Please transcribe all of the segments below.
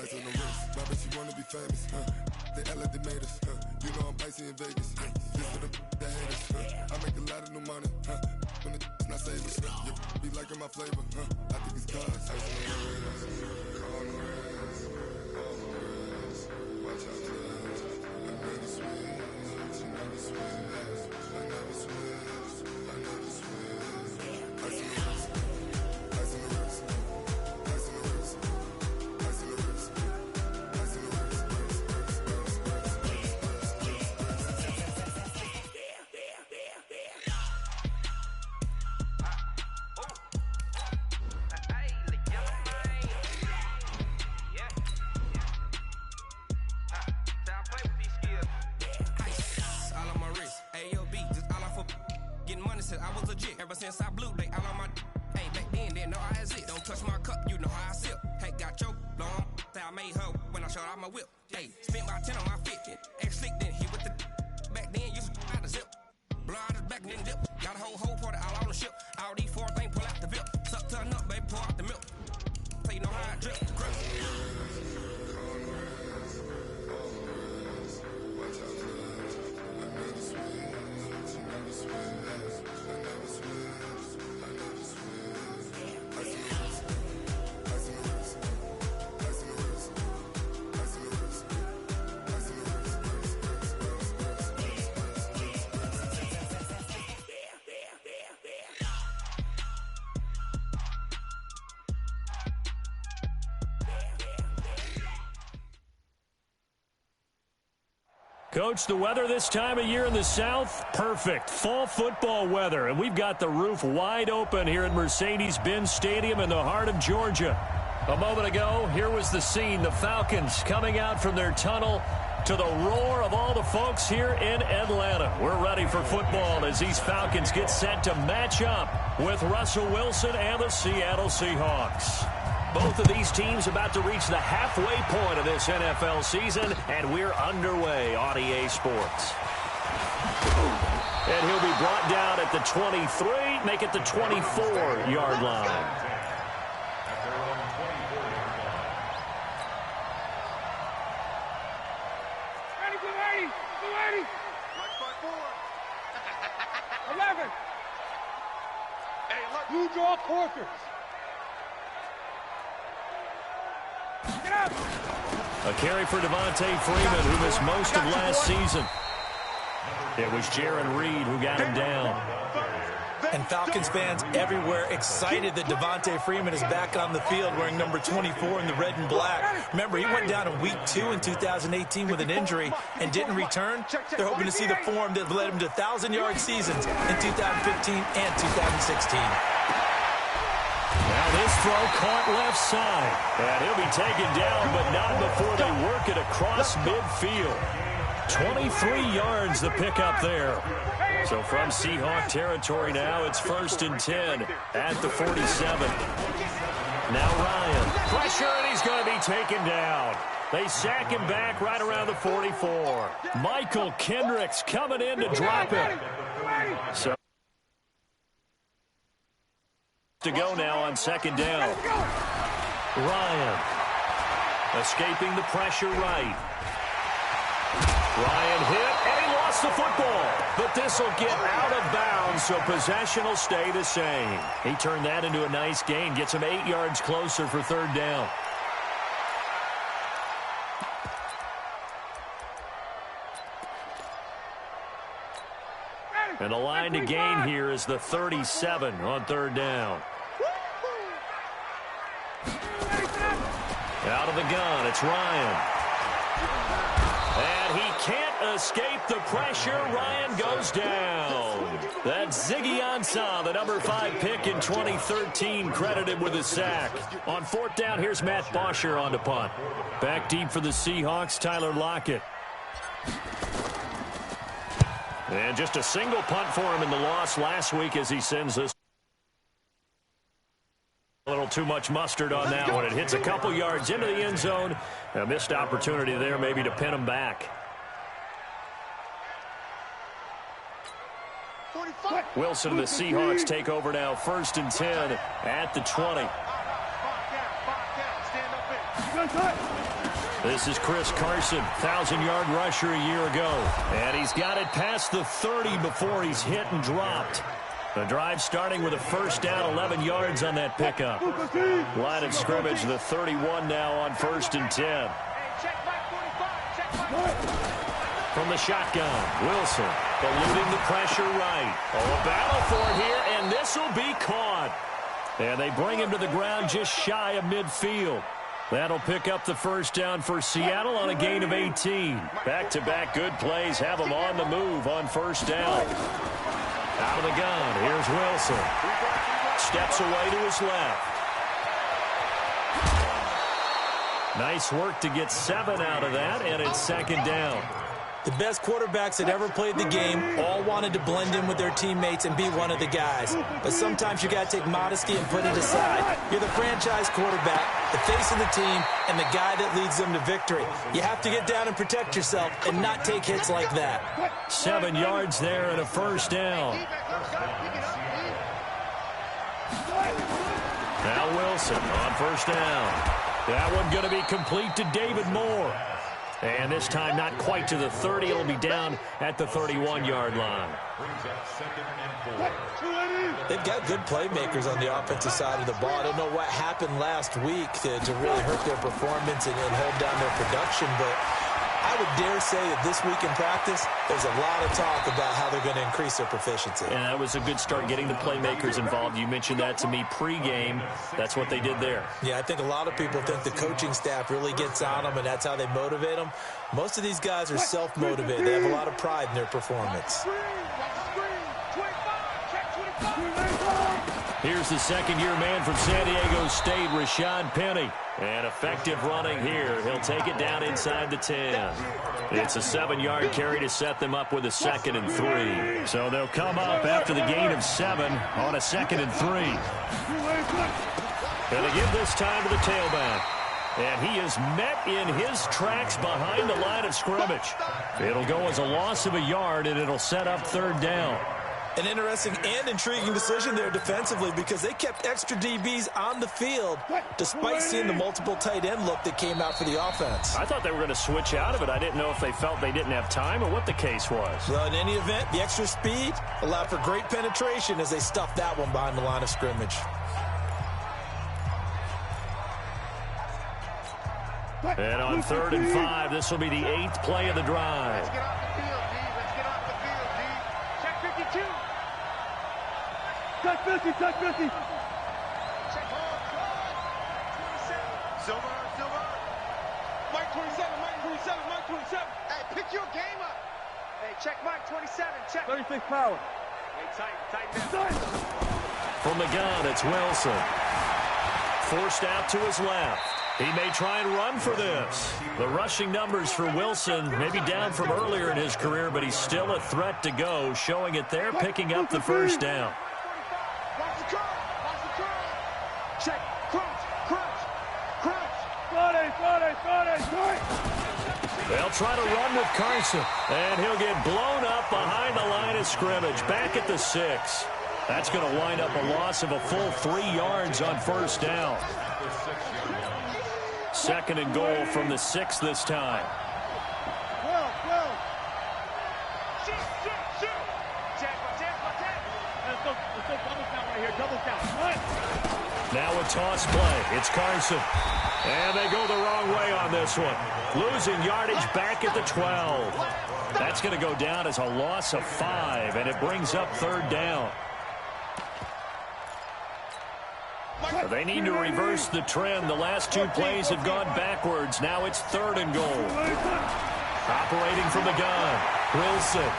Ice on the wrist, my bitch, she wanna be famous, They act like they made us, You know I'm icy in Vegas, This for the that haters, I make a lot of new money, When it's not savings, Be liking my flavor, I think it's cause. Ice on the wrist, on the wrist, on the wrist. Watch out, cuz I never switch, I never switch, I never switch, I never switch. Ice on the wrist, ice on the wrist, ice on the wrist, ice on the wrist, ice on the wrist. I was legit ever since I blew they all on my hey back then didn't know I exist. Don't touch my cup, you know how I sip. Hey, got your long I made her when I showed out my whip. Hey, spent about 10 on my fit. Ex-slick then hit with the back then used to out the zip. Blow out his back and then dip. Got a whole party all on the ship. All these four things pull out the VIP. Suck to a nut, baby, pour out the milk. So you know how I drip. Grip. Coach, the weather this time of year in the South, perfect. Fall football weather, and we've got the roof wide open here at Mercedes-Benz Stadium in the heart of Georgia. A moment ago, here was the scene. The Falcons coming out from their tunnel to the roar of all the folks here in Atlanta. We're ready for football as these Falcons get set to match up with Russell Wilson and the Seattle Seahawks. Both of these teams about to reach the halfway point of this NFL season, and we're underway on EA Sports. And he'll be brought down at the 23, make it the 24-yard line. Ready, get ready, get ready. 11. You draw quarters. A carry for Devontae Freeman, who missed most of last season. It was Jaron Reed who got him down. And Falcons fans everywhere excited that Devontae Freeman is back on the field wearing number 24 in the red and black. Remember, he went down in week 2 in 2018 with an injury and didn't return. They're hoping to see the form that led him to 1,000-yard seasons in 2015 and 2016. Now this throw caught left side. And he'll be taken down, but not before they work it across midfield. 23 yards the pickup there. So from Seahawk territory now, it's 1st and 10 at the 47. Now Ryan. Pressure, and he's going to be taken down. They sack him back right around the 44. Michael Kendricks coming in to drop it. So to go now on 2nd down. Ryan escaping the pressure right. Ryan hit, and he lost the football. But this will get out of bounds, so possession will stay the same. He turned that into a nice gain, gets him 8 yards closer for 3rd down. And the line to gain here is the 37 on 3rd down. Out of the gun, it's Ryan. And he can't escape the pressure. Ryan goes down. That's Ziggy Ansah, the number 5 pick in 2013, credited with a sack. On 4th down, here's Matt Bosher on the punt. Back deep for the Seahawks, Tyler Lockett. And just a single punt for him in the loss last week as he sends this. A little too much mustard on that one. It hits a couple yards into the end zone. A missed opportunity there maybe to pin him back. Wilson and the Seahawks take over now, 1st and 10 at the 20. This is Chris Carson, 1,000-yard rusher a year ago. And he's got it past the 30 before he's hit and dropped. The drive starting with a first down, 11 yards on that pickup. Line of scrimmage, the 31 now on 1st and 10. From the shotgun, Wilson eluding the pressure right. Oh, a battle for it here, and this will be caught. And they bring him to the ground just shy of midfield. That'll pick up the first down for Seattle on a gain of 18. Back-to-back good plays have them on the move on first down. Out of the gun, here's Wilson. Steps away to his left. Nice work to get 7 out of that, and it's second down. The best quarterbacks that ever played the game all wanted to blend in with their teammates and be one of the guys. But sometimes you got to take modesty and put it aside. You're the franchise quarterback, the face of the team, and the guy that leads them to victory. You have to get down and protect yourself and not take hits like that. 7 yards there and a first down. Now Wilson on first down. That one going to be complete to David Moore. And this time not quite to the 30. It'll be down at the 31-yard line. They've got good playmakers on the offensive side of the ball. I don't know what happened last week to really hurt their performance and hold down their production, but I would dare say that this week in practice, there's a lot of talk about how they're going to increase their proficiency. And that was a good start, getting the playmakers involved. You mentioned that to me pregame. That's what they did there. Yeah, I think a lot of people think the coaching staff really gets on them, and that's how they motivate them. Most of these guys are self-motivated. They have a lot of pride in their performance. Here's the second-year man from San Diego State, Rashad Penny. And effective running here. He'll take it down inside the 10. It's a 7-yard carry to set them up with a 2nd and 3. So they'll come up after the gain of 7 on a 2nd and 3. And they give this time to the tailback. And he is met in his tracks behind the line of scrimmage. It'll go as a loss of a yard, and it'll set up 3rd down. An interesting and intriguing decision there defensively, because they kept extra DBs on the field despite seeing the multiple tight end look that came out for the offense. I thought they were going to switch out of it. I didn't know if they felt they didn't have time or what the case was. Well, in any event, the extra speed allowed for great penetration as they stuffed that one behind the line of scrimmage. And on 3rd and 5, this will be the 8th play of the drive. Let's get off the field, D. Let's get off the field, D. Check 52. Touch 50, touch 50. Check home. 27. Silver. Mike 27, Mike 27, Mike 27. Hey, pick your game up. Hey, check Mike 27, check. 36 power. Hey, tighten down. From the gun, it's Wilson. Forced out to his left. He may try and run for this. The rushing numbers for Wilson may be down from earlier in his career, but he's still a threat to go, showing it there, picking up the first down. Watch the curl. Check, crunch. Friday. They'll try to run with Carson, and he'll get blown up behind the line of scrimmage, back at the 6. That's going to wind up a loss of a full 3 yards on first down. 2nd and goal from the 6 this time. Well. Shoot. Check. Let's go double count right here, double count. Now a toss play. It's Carson. And they go the wrong way on this one. Losing yardage back at the 12. That's going to go down as a loss of 5, and it brings up 3rd down. They need to reverse the trend. The last 2 plays have gone backwards. Now it's 3rd and goal. Operating from the gun, Wilson.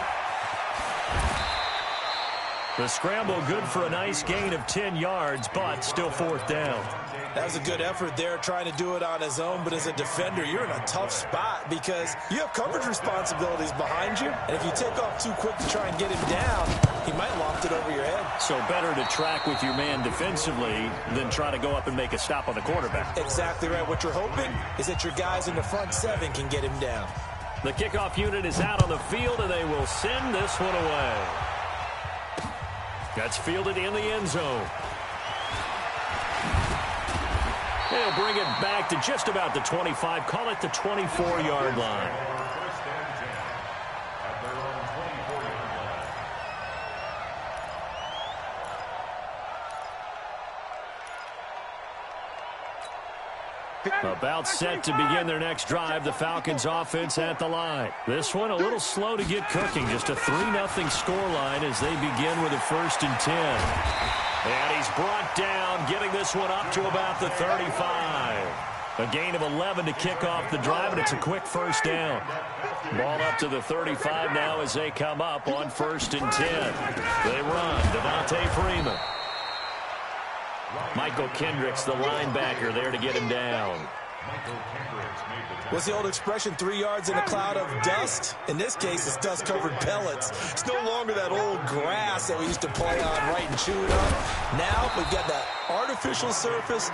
The scramble good for a nice gain of 10 yards, but still 4th down. That was a good effort there, trying to do it on his own, but as a defender, you're in a tough spot because you have coverage responsibilities behind you, and if you take off too quick to try and get him down, he might loft it over your head. So better to track with your man defensively than try to go up and make a stop on the quarterback. Exactly right. What you're hoping is that your guys in the front 7 can get him down. The kickoff unit is out on the field, and they will send this one away. That's fielded in the end zone. They'll bring it back to just about the 25. Call it the 24-yard line. About set to begin their next drive. The Falcons offense at the line. This one a little slow to get cooking. Just a 3-0 scoreline as they begin with a 1st and 10. And he's brought down, getting this one up to about the 35. A gain of 11 to kick off the drive, and it's a quick 1st down. Ball up to the 35 now as they come up on 1st and 10. They run. Devontae Freeman. Michael Kendricks, the linebacker, there to get him down. What's the old expression, 3 yards in a cloud of dust? In this case, it's dust-covered pellets. It's no longer that old grass that we used to play on, right, and chew it up. Now we've got that artificial surface.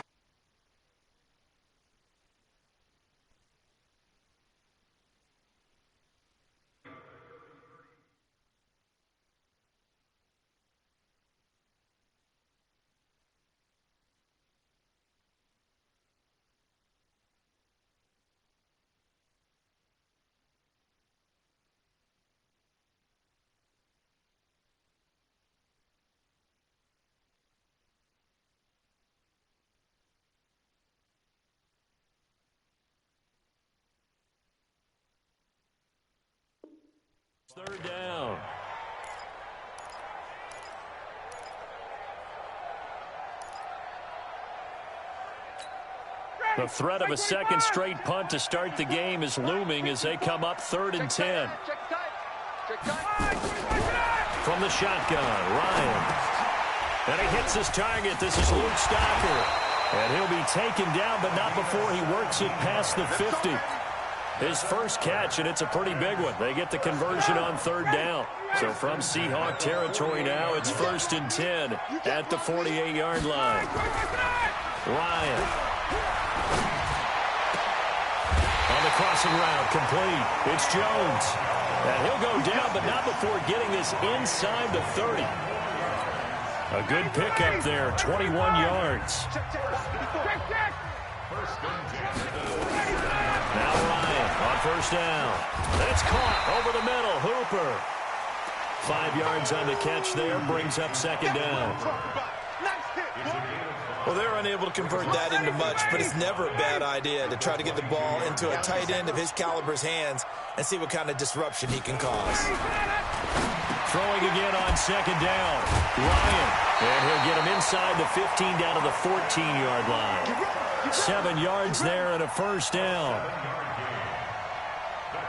Third down. The threat of a second straight punt to start the game is looming as they come up 3rd and 10. From the shotgun, Ryan. And he hits his target. This is Luke Stocker. And he'll be taken down, but not before he works it past the 50. His first catch, and it's a pretty big one. They get the conversion on 3rd down. So from Seahawk territory now, it's 1st and 10 at the 48-yard line. Ryan. On the crossing route, complete. It's Jones. And he'll go down, but not before getting this inside the 30. A good pickup there, 21 yards. Now Ryan on 1st down. That's caught over the middle. Hooper. 5 yards on the catch there. Brings up 2nd down. Well, they're unable to convert that into much, but it's never a bad idea to try to get the ball into a tight end of his caliber's hands and see what kind of disruption he can cause. Throwing again on 2nd down. Ryan. And he'll get him inside the 15 down to the 14-yard line. 7 yards there and a 1st down.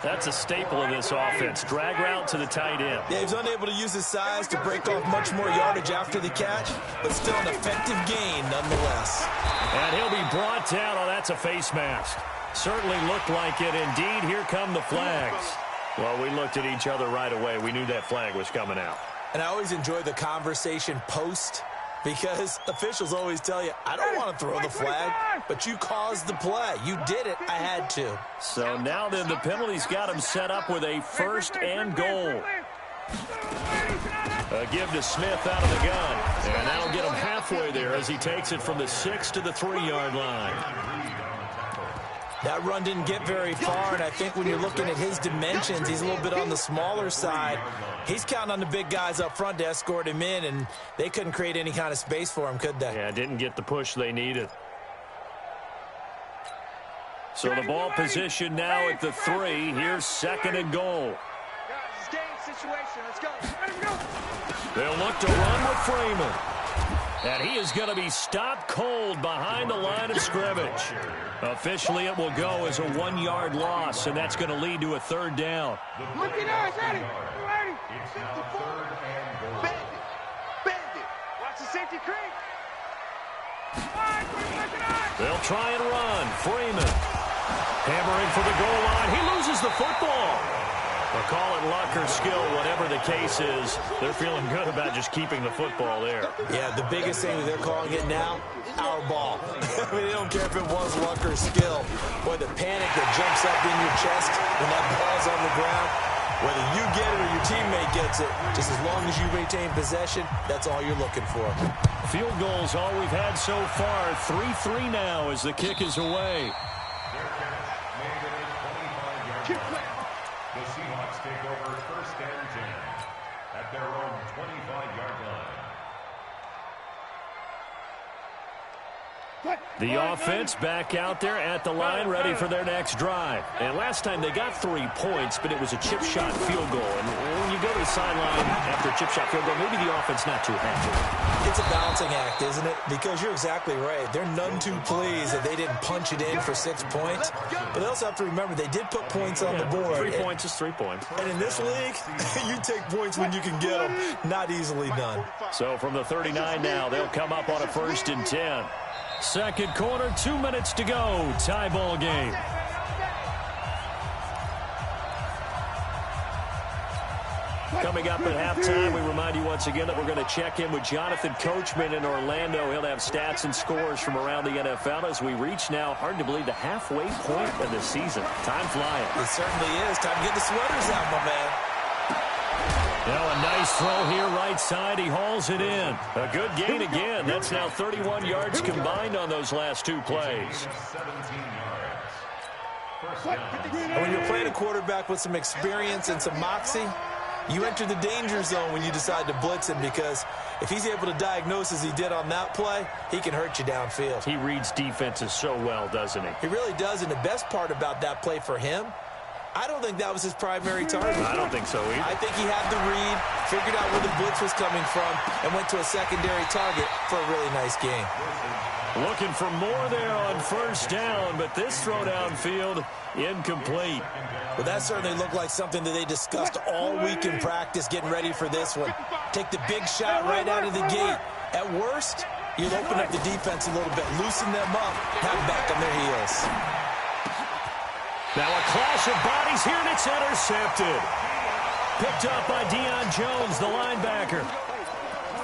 That's a staple of this offense. Drag route to the tight end. Yeah, he's unable to use his size to break off much more yardage after the catch, but still an effective gain nonetheless. And he'll be brought down. Oh, that's a face mask. Certainly looked like it. Indeed, here come the flags. Well, we looked at each other right away. We knew that flag was coming out. And I always enjoy the conversation post, because officials always tell you, I don't want to throw the flag, but you caused the play. You did it. I had to. So now then the penalty's got him set up with a 1st and goal. A give to Smith out of the gun. And that'll get him halfway there as he takes it from the 6 to the 3-yard line. That run didn't get very far, and I think when you're looking at his dimensions, he's a little bit on the smaller side. He's counting on the big guys up front to escort him in, and they couldn't create any kind of space for him, could they? Yeah, didn't get the push they needed. So the ball position now at the 3. Here's 2nd and goal. They'll look to run with Freeman. And he is going to be stopped cold behind the line of scrimmage. Officially, it will go as a 1-yard loss, and that's going to lead to a 3rd down. Look at us, ready. It's now 3rd and goal. Bend it. Watch the safety creep. They'll try and run. Freeman hammering for the goal line. He loses the football. They'll call it luck or skill, whatever the case is. They're feeling good about just keeping the football there. Yeah, the biggest thing that they're calling it now, our ball. I mean, they don't care if it was luck or skill. Boy, the panic that jumps up in your chest when that ball's on the ground, Whether you get it or your teammate gets it, just as long as you retain possession, that's all you're looking for. Field goals all we've had so far. 3-3 now as the kick is away. The Seahawks take over 1st and 10 at their own 25-yard line. The offense back out there at the line, ready for their next drive. And last time they got 3 points, but it was a chip shot field goal. And when you go to the sideline after a chip shot field goal, maybe the offense not too happy. It's a balancing act, isn't it? Because you're exactly right. They're none too pleased that they didn't punch it in for 6 points. But they also have to remember they did put points on the board. 3 points is 3 points. And in this league, you take points when you can get them. Not easily done. So from the 39 now, they'll come up on a 1st and 10. Second quarter, 2 minutes to go. Tie ball game. Coming up at halftime, we remind you once again that we're going to check in with Jonathan Coachman in Orlando. He'll have stats and scores from around the NFL as we reach now, hard to believe, the halfway point of the season. Time flying. It certainly is. Time to get the sweaters out, my man. Now a nice throw here, right side. He hauls it in. A good gain again. That's now 31 yards combined on those last 2 plays. And when you're playing a quarterback with some experience and some moxie, you enter the danger zone when you decide to blitz him, because if he's able to diagnose as he did on that play, he can hurt you downfield. He reads defenses so well, doesn't he? He really does, and the best part about that play for him, I don't think that was his primary target. I don't think so either. I think he had the read, figured out where the blitz was coming from, and went to a secondary target for a really nice game. Looking for more there on 1st down, but this throw downfield, incomplete. Well, that certainly looked like something that they discussed all week in practice, getting ready for this one. Take the big shot right out of the gate. At worst, you'll open up the defense a little bit, loosen them up, have them back on their heels. Now a clash of bodies here, and it's intercepted. Picked up by Deion Jones, the linebacker.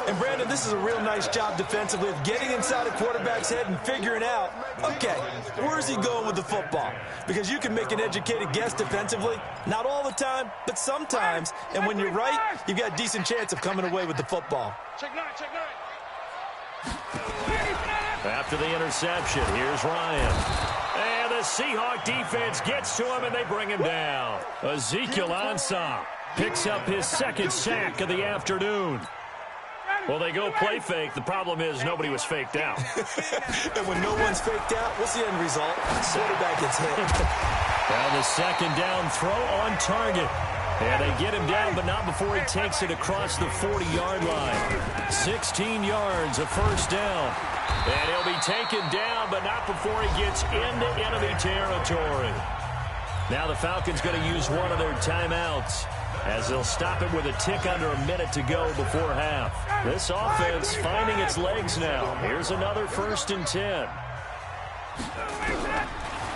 And, Brandon, this is a real nice job defensively of getting inside a quarterback's head and figuring out, okay, where's he going with the football? Because you can make an educated guess defensively, not all the time, but sometimes. And when you're right, you've got a decent chance of coming away with the football. Check nine, check nine. After the interception, here's Ryan. And the Seahawk defense gets to him, and they bring him down. Ezekiel Ansah picks up his 2nd sack of the afternoon. Well, they go play fake. The problem is nobody was faked out. And when no one's faked out, what's the end result? Quarterback gets hit. Now the 2nd down throw on target. And they get him down, but not before he takes it across the 40-yard line. 16 yards, a 1st down. And he'll be taken down, but not before he gets into enemy territory. Now the Falcons going to use one of their timeouts, as they'll stop it with a tick under a minute to go before half. This offense finding its legs now. Here's another 1st and 10.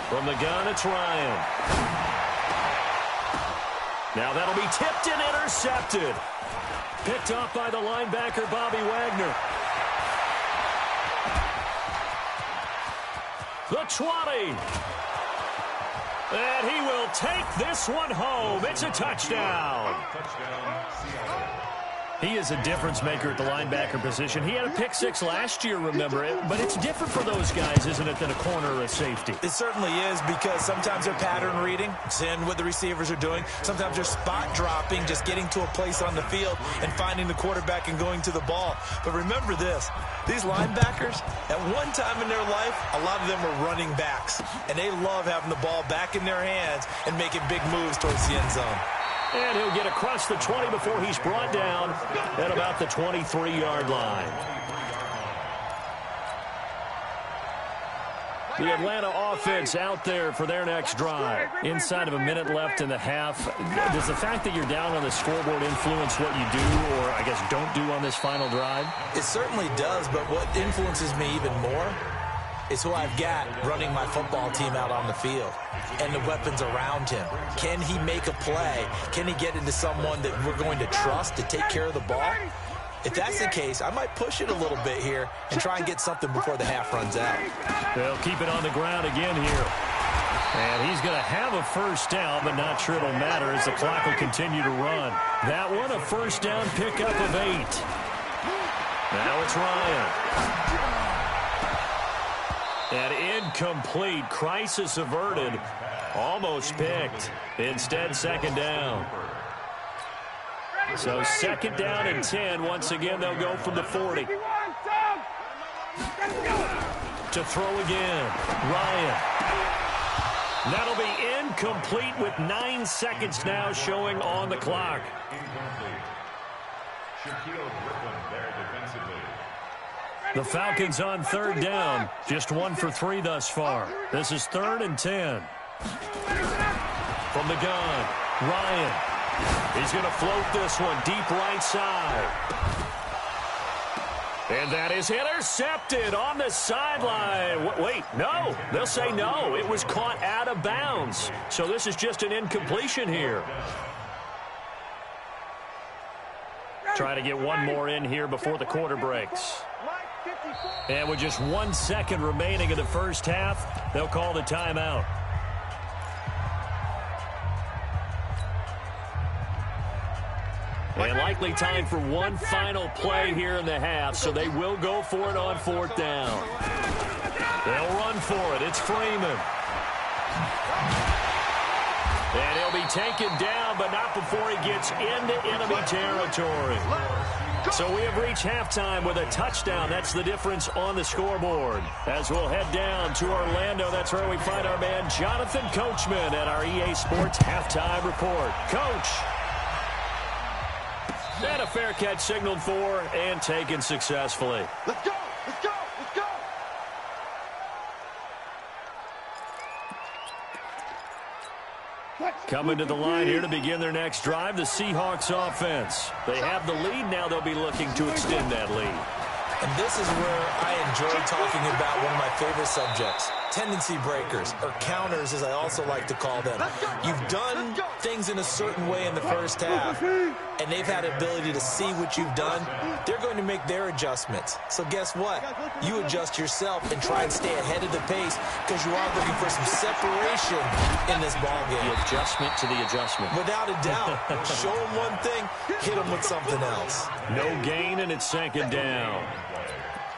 From the gun, it's Ryan. Now that'll be tipped and intercepted. Picked off by the linebacker, Bobby Wagner. The 20. And he will take this one home. It's a touchdown. He is a difference maker at the linebacker position. He had a pick 6 last year, remember it. But it's different for those guys, isn't it, than a corner or a safety? It certainly is, because sometimes they're pattern reading, seeing what the receivers are doing. Sometimes they're spot dropping, just getting to a place on the field and finding the quarterback and going to the ball. But remember this, these linebackers, at one time in their life, a lot of them were running backs. And they love having the ball back in their hands and making big moves towards the end zone. And he'll get across the 20 before he's brought down at about the 23-yard line. The Atlanta offense out there for their next drive. Inside of a minute left in the half. Does the fact that you're down on the scoreboard influence what you do, or I guess don't do on this final drive? It certainly does, but what influences me even more is who I've got running my football team out on the field and the weapons around him. Can he make a play? Can he get into someone that we're going to trust to take care of the ball? If that's the case, I might push it a little bit here and try and get something before the half runs out. They'll keep it on the ground again here. And he's going to have a first down, but not sure it'll matter as the clock will continue to run. That one, a first down pickup of 8. Now it's Ryan. And incomplete. Crisis averted. Almost picked. Instead, second down. So second down and 10. Once again, they'll go from the 40. To throw again. Ryan. That'll be incomplete with 9 seconds now showing on the clock. The Falcons on third down. Just 1 for 3 thus far. This is 3rd and 10. From the gun, Ryan. He's going to float this one deep right side. And that is intercepted on the sideline. Wait, no. They'll say no. It was caught out of bounds. So this is just an incompletion here. Try to get one more in here before the quarter breaks. And with just 1 second remaining in the first half, they'll call the timeout. And likely time for one final play here in the half, so they will go for it on 4th down. They'll run for it. It's Freeman. And he'll be taken down, but not before he gets into enemy territory. So we have reached halftime with a touchdown. That's the difference on the scoreboard. As we'll head down to Orlando, that's where we find our man Jonathan Coachman at our EA Sports Halftime Report. Coach. And a fair catch signaled for and taken successfully. Let's go! Let's go! Let's go! Coming to the line here to begin their next drive, the Seahawks offense. They have the lead. Now they'll be looking to extend that lead. And this is where I enjoy talking about one of my favorite subjects, tendency breakers, or counters as I also like to call them. You've done things in a certain way in the first half, and they've had the ability to see what you've done. They're going to make their adjustments. So guess what? You adjust yourself and try and stay ahead of the pace because you are looking for some separation in this ballgame. The adjustment to the adjustment. Without a doubt. Show them one thing, hit them with something else. No gain, and it's second down.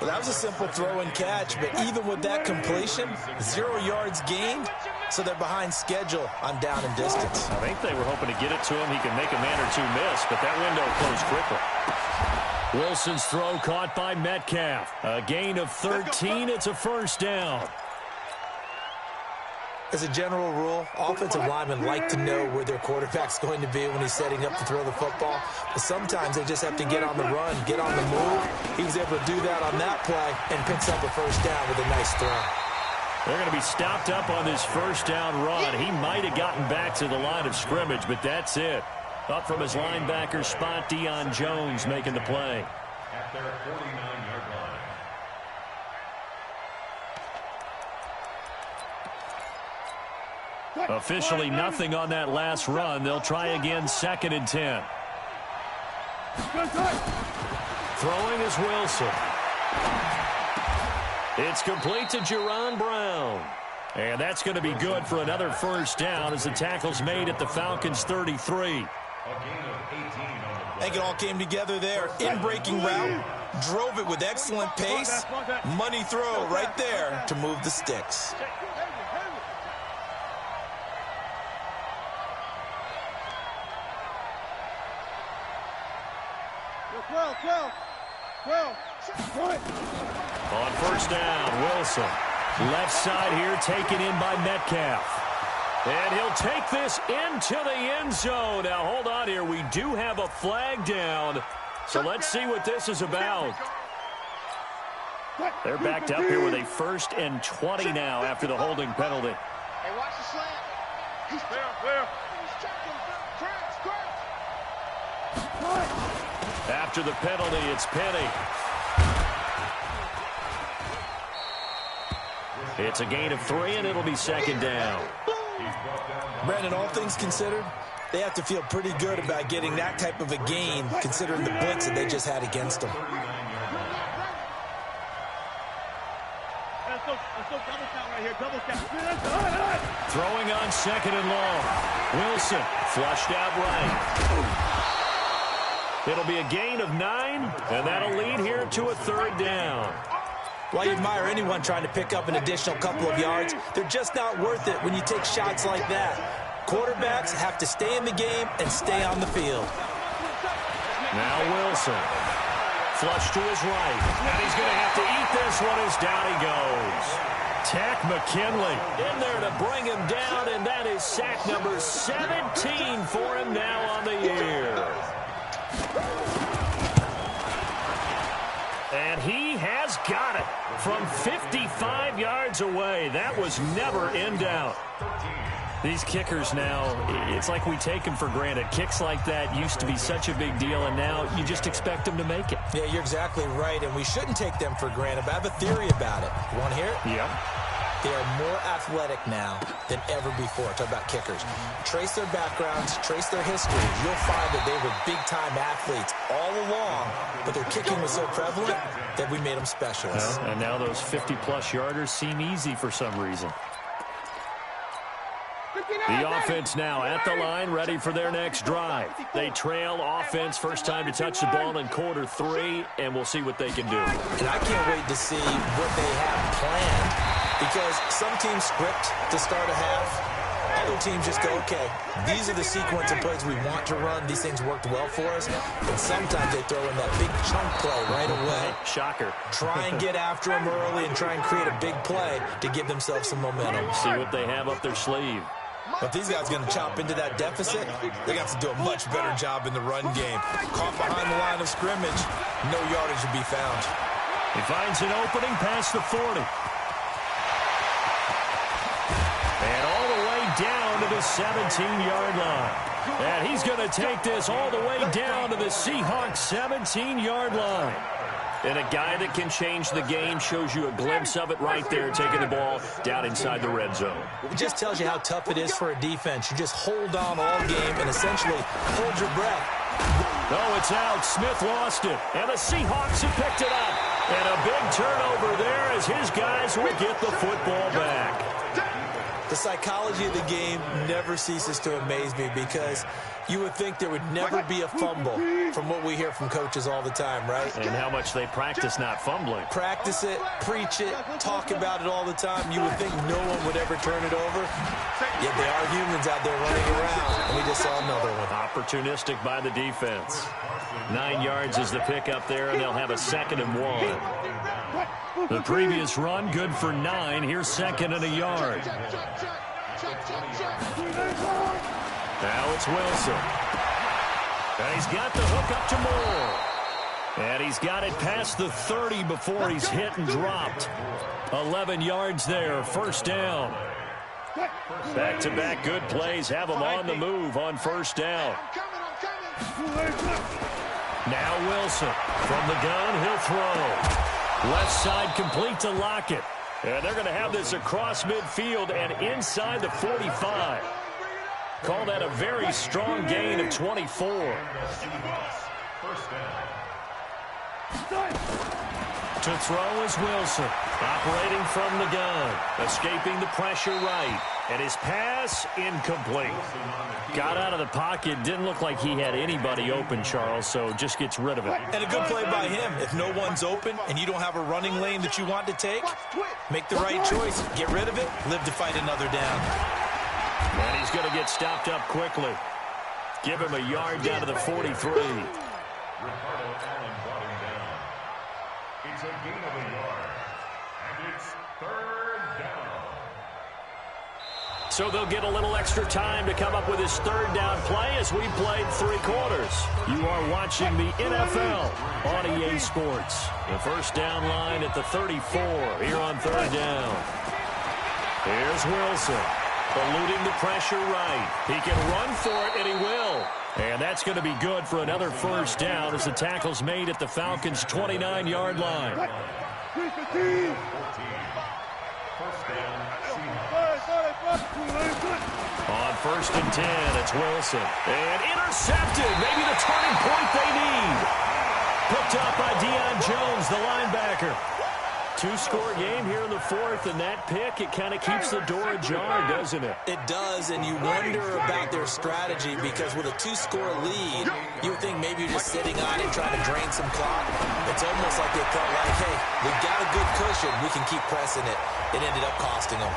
Well, that was a simple throw and catch, but even with that completion, 0 yards gained, so they're behind schedule on down and distance. I think they were hoping to get it to him. He can make a man or two miss, but that window closed quickly. Wilson's throw caught by Metcalf. A gain of 13. It's a first down. As a general rule, offensive linemen like to know where their quarterback's going to be when he's setting up to throw the football. But sometimes they just have to get on the run, get on the move. He was able to do that on that play and picks up a first down with a nice throw. They're going to be stopped up on this first down run. He might have gotten back to the line of scrimmage, but that's it. Up from his linebacker spot, Deion Jones making the play. At their 49-yard line. Officially nothing on that last run. They'll try again, 2nd and 10. Throwing is Wilson. It's complete to Jerron Brown. And that's going to be good for another first down as the tackle's made at the Falcons' 33. I think it all came together there. In-breaking route, drove it with excellent pace. Money throw right there to move the sticks. On first down, Wilson. Left side here taken in by Metcalf. And he'll take this into the end zone. Now, hold on here. We do have a flag down. So let's see what this is about. They're backed up here with a 1st and 20 now after the holding penalty. Hey, watch the slant. He's clear. He's checking. After the penalty, it's Penny. It's a gain of 3, and it'll be 2nd down. Brandon, all things considered, they have to feel pretty good about getting that type of a gain, considering the blitz that they just had against them. Let's go double count right here, double count. Throwing on second and long. Wilson flushed out right. It'll be a gain of 9, and that'll lead here to a third down. While you admire anyone trying to pick up an additional couple of yards, they're just not worth it when you take shots like that. Quarterbacks have to stay in the game and stay on the field. Now Wilson. Flush to his right. And he's going to have to eat this one as down he goes. Tack McKinley in there to bring him down, and that is sack number 17 for him now on the year. And he has got it from 55 yards away. That was never in doubt. These kickers now, it's like we take them for granted. Kicks like that used to be such a big deal, and now you just expect them to make it. Yeah, you're exactly right, and we shouldn't take them for granted, but I have a theory about it. You want to hear it? Yep. They are more athletic now than ever before. Talk about kickers. Trace their backgrounds, trace their histories. You'll find that they were big-time athletes all along, but their kicking was so prevalent that we made them specialists. And now those 50-plus yarders seem easy for some reason. The offense now at the line, ready for their next drive. They trail offense, first time to touch the ball in quarter 3, and we'll see what they can do. And I can't wait to see what they have planned, because some teams script to start a half. Other teams just go, okay, these are the sequence of plays we want to run. These things worked well for us. And sometimes they throw in that big chunk play right away. Shocker. Try and get after them early and try and create a big play to give themselves some momentum. See what they have up their sleeve. But these guys are going to chop into that deficit. They got to do a much better job in the run game. Caught behind the line of scrimmage, no yardage will be found. He finds an opening past the 40. And all the way down to the 17-yard line. And he's going to take this all the way down to the Seahawks 17-yard line. And a guy that can change the game shows you a glimpse of it right there, taking the ball down inside the red zone. It just tells you how tough it is for a defense. You just hold on all game and essentially hold your breath. Oh, it's out. Smith lost it. And the Seahawks have picked it up. And a big turnover there as his guys will get the football back. The psychology of the game never ceases to amaze me, because you would think there would never be a fumble from what we hear from coaches all the time, right? And how much they practice not fumbling. Practice it, preach it, talk about it all the time. You would think no one would ever turn it over. Yet they are humans out there running around, and we just saw another one. Opportunistic by the defense. 9 yards is the pickup there, and they'll have a 2nd and 1. The previous run, good for 9. Here's 2nd and a yard. Now it's Wilson. And he's got the hook up to Moore. And he's got it past the 30 before he's hit and dropped. 11 yards there, first down. Back-to-back good plays have him on the move on first down. Now Wilson. From the gun, he'll throw. Left side complete to Lockett. And they're going to have this across midfield and inside the 45. Call that a very strong gain of 24. To throw is Wilson. Operating from the gun. Escaping the pressure right. And his pass incomplete. Got out of the pocket. Didn't look like he had anybody open, Charles, so just gets rid of it. And a good play by him. If no one's open and you don't have a running lane that you want to take, make the right choice. Get rid of it. Live to fight another down. And he's going to get stopped up quickly. Give him a yard down to the 43. Ricardo Allen brought him down. It's a gain of a yard. And it's 3rd down. So they'll get a little extra time to come up with his 3rd down play as we played 3 quarters. You are watching the NFL on EA Sports. The first down line at the 34 here on 3rd down. Here's Wilson. Eluding the pressure right. He can run for it, and he will. And that's going to be good for another first down as the tackle's made at the Falcons' 29-yard line. On 1st and 10, it's Wilson. And intercepted. Maybe the turning point they need. Picked up by Deion Jones, the linebacker. two-score game here in the fourth, and that pick, it kind of keeps the door ajar, doesn't it? It does, and you wonder about their strategy because with a two-score lead, you would think maybe you're just sitting on it trying to drain some clock. It's almost like they felt like, hey, we've got a good cushion. We can keep pressing it. It ended up costing them.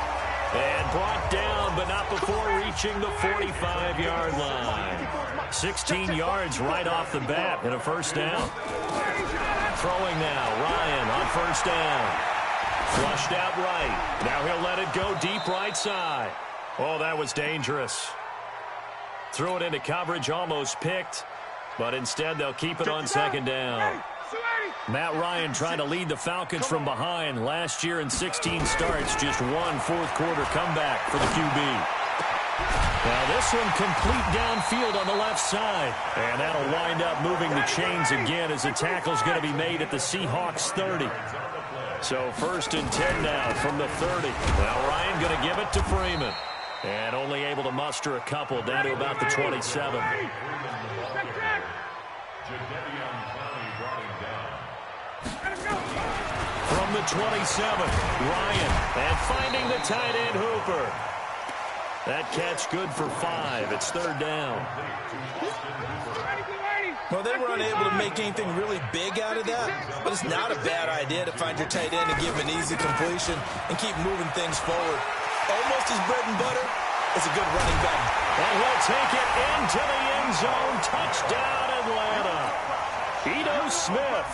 And brought down, but not before reaching the 45-yard line. 16 yards right off the bat and a first down. Throwing now, Ryan on first down. Flushed out right. Now he'll let it go deep right side. Oh, that was dangerous. Threw it into coverage, almost picked, but instead they'll keep it on second down. Matt Ryan trying to lead the Falcons from behind. Last year in 16 starts, just one fourth-quarter comeback for the QB. Now this one complete downfield on the left side. And that'll wind up moving the chains again as the tackle's going to be made at the Seahawks 30. So 1st and 10 now from the 30. Now Ryan going to give it to Freeman. And only able to muster a couple down to about the 27. From the 27, Ryan, and finding the tight end Hooper. That catch good for 5. It's 3rd down. Well, they were unable to make anything really big out of that, but it's not a bad idea to find your tight end and give him an easy completion and keep moving things forward. Almost his bread and butter. It's a good running back. And he'll take it into the end zone. Touchdown, Atlanta. Ito Smith,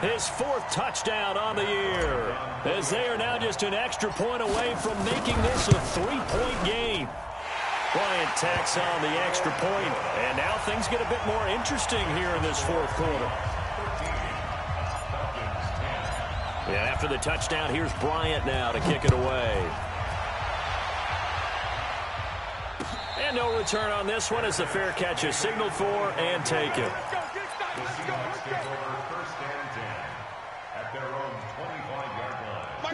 his 4th touchdown on the year, as they are now just an extra point away from making this a 3-point game. Bryant tacks on the extra point, and now things get a bit more interesting here in this 4th quarter. Yeah, after the touchdown, here's Bryant now to kick it away. And no return on this one as the fair catch is signaled for and taken.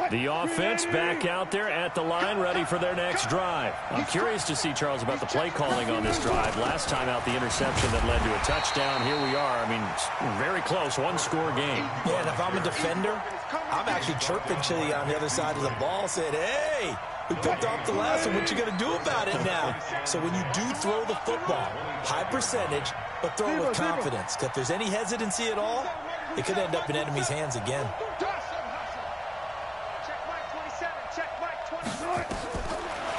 The offense back out there at the line, ready for their next drive. I'm curious to see, Charles, about the play calling on this drive. Last time out, the interception that led to a touchdown. Here we are. I mean, very close, one-score game. Yeah, and if I'm a defender, I'm actually chirping Chili on the other side of the ball, saying, hey, we picked off the last one. What you going to do about it now? So when you do throw the football, high percentage, but throw it with confidence. Because if there's any hesitancy at all, it could end up in enemy's hands again.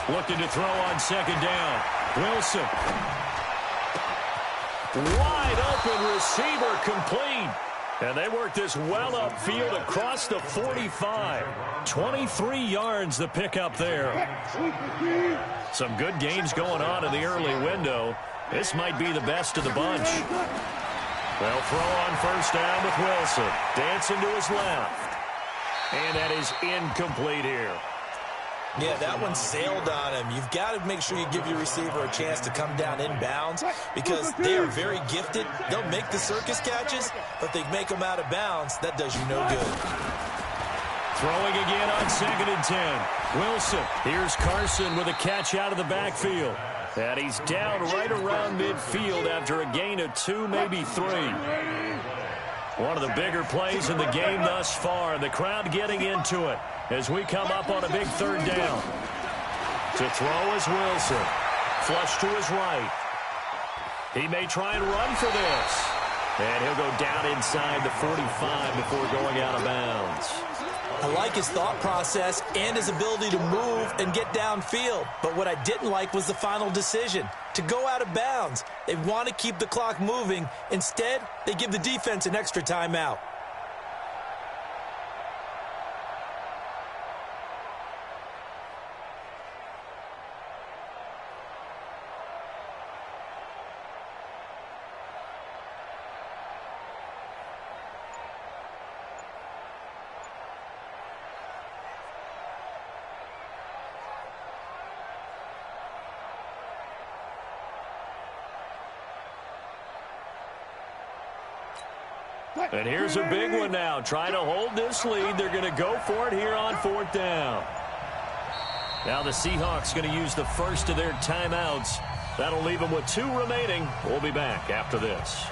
Looking to throw on second down. Wilson. Wide open receiver complete. And they work this well upfield across the 45. 23 yards the pickup there. Some good games going on in the early window. This might be the best of the bunch. They'll throw on first down with Wilson. Dancing to his left. And that is incomplete here. Yeah, that one sailed on him. You've got to make sure you give your receiver a chance to come down inbounds because they are very gifted. They'll make the circus catches, but they make them out of bounds. That does you no good. Throwing again on 2nd and 10. Wilson. Here's Carson with a catch out of the backfield. And he's down right around midfield after a gain of 2, maybe 3. One of the bigger plays in the game thus far. The crowd getting into it as we come up on a big 3rd down. To throw is Wilson. Flush to his right. He may try and run for this. And he'll go down inside the 45 before going out of bounds. I like his thought process and his ability to move and get downfield. But what I didn't like was the final decision, to go out of bounds. They want to keep the clock moving. Instead, they give the defense an extra timeout. And here's a big one now. Trying to hold this lead. They're going to go for it here on 4th down. Now the Seahawks going to use the first of their timeouts. That'll leave them with 2 remaining. We'll be back after this.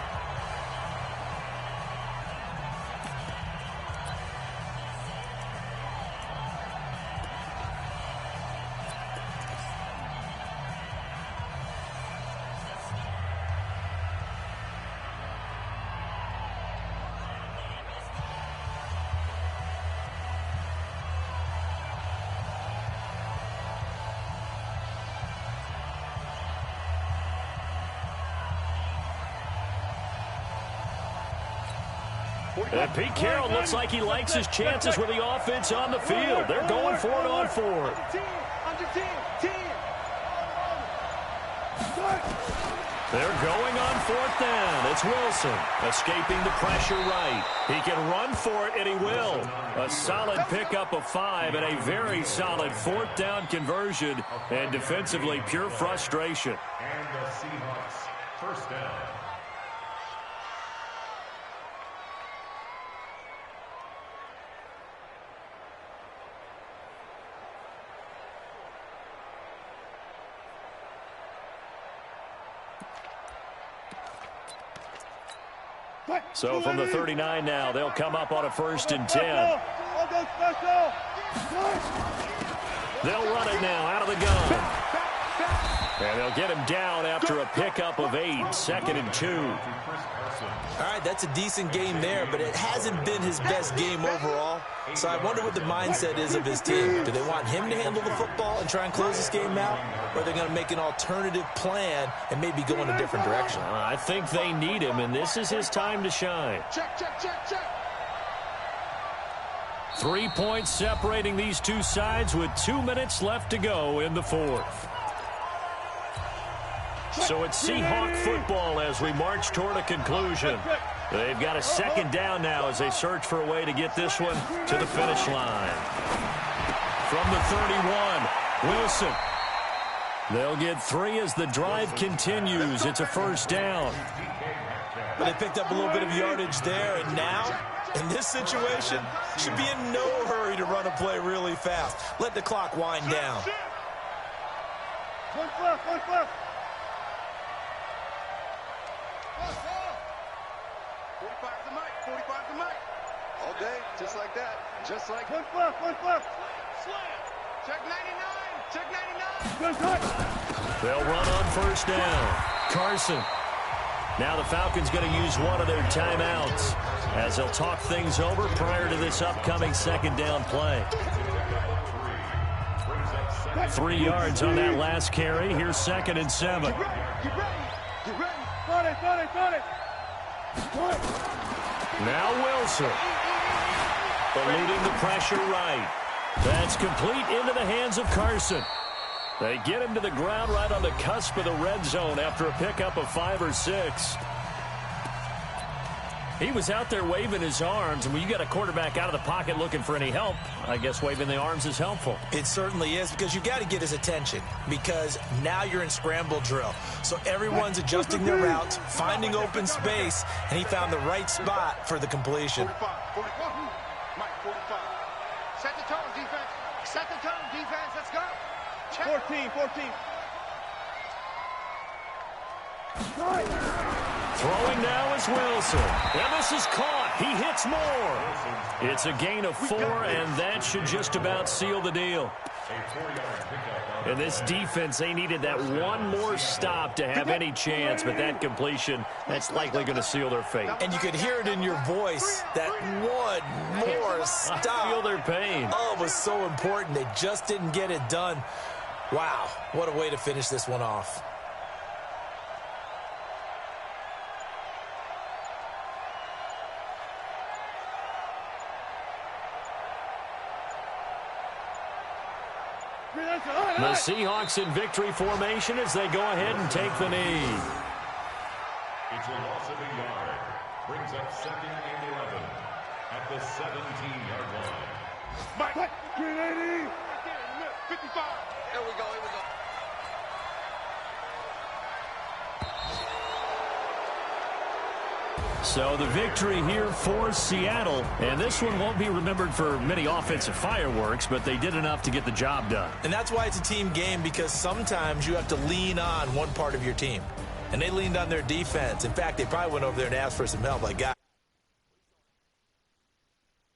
And Pete Carroll looks like he likes his chances with the offense on the field. They're going for it on fourth. They're going on fourth down. It's Wilson escaping the pressure right. He can run for it, and he will. A solid pickup of 5 and a very solid fourth down conversion. And defensively, pure frustration. And the Seahawks, first down. So from the 39 now, they'll come up on a 1st and 10. They'll run it now out of the gun. And they'll get him down after a pickup of 8, 2nd and 2. All right, that's a decent game there, but it hasn't been his best game overall. So I wonder what the mindset is of his team. Do they want him to handle the football and try and close this game out? Or are they going to make an alternative plan and maybe go in a different direction? I think they need him, and this is his time to shine. 3 points separating these two sides with 2 minutes left to go in the fourth. So it's Seahawk football as we march toward a conclusion. They've got a 2nd down now as they search for a way to get this one to the finish line. From the 31, Wilson. They'll get 3 as the drive continues. It's a 1st down. But they picked up a little bit of yardage there, and now, in this situation, should be in no hurry to run a play really fast. Let the clock wind down. All day, just like that. Just like Slam. Check 99. Check 99. They'll run on 1st down. Carson. Now the Falcons going to use one of their timeouts as they'll talk things over prior to this upcoming 2nd down play. 3 yards on that last carry. Here's 2nd and 7. Get ready. Got it. Now Wilson. Eluding the pressure right. That's complete into the hands of Carson. They get him to the ground right on the cusp of the red zone after a pickup of 5 or 6. He was out there waving his arms, and when you got a quarterback out of the pocket looking for any help, I guess waving the arms is helpful. It certainly is, because you got to get his attention, because now you're in scramble drill. So everyone's adjusting their routes, finding open space, and he found the right spot for the completion. 45. Mike, 45. Set the tone, defense. Let's go. Check. 14. Throwing now is Wilson. And this is caught. He hits more. It's a gain of 4, and that should just about seal the deal. And this defense, they needed that one more stop to have any chance, but that completion, that's likely going to seal their fate. And you could hear it in your voice, that one more stop. I feel their pain. Oh, it was so important. They just didn't get it done. Wow, what a way to finish this one off. The Seahawks in victory formation as they go ahead and take the knee. It's a loss of a yard. Brings up 2nd and 11 at the 17-yard line. Mike. 380. 55. Here we go. So the victory here for Seattle. And this one won't be remembered for many offensive fireworks, but they did enough to get the job done. And that's why it's a team game, because sometimes you have to lean on one part of your team. And they leaned on their defense. In fact, they probably went over there and asked for some help. Like,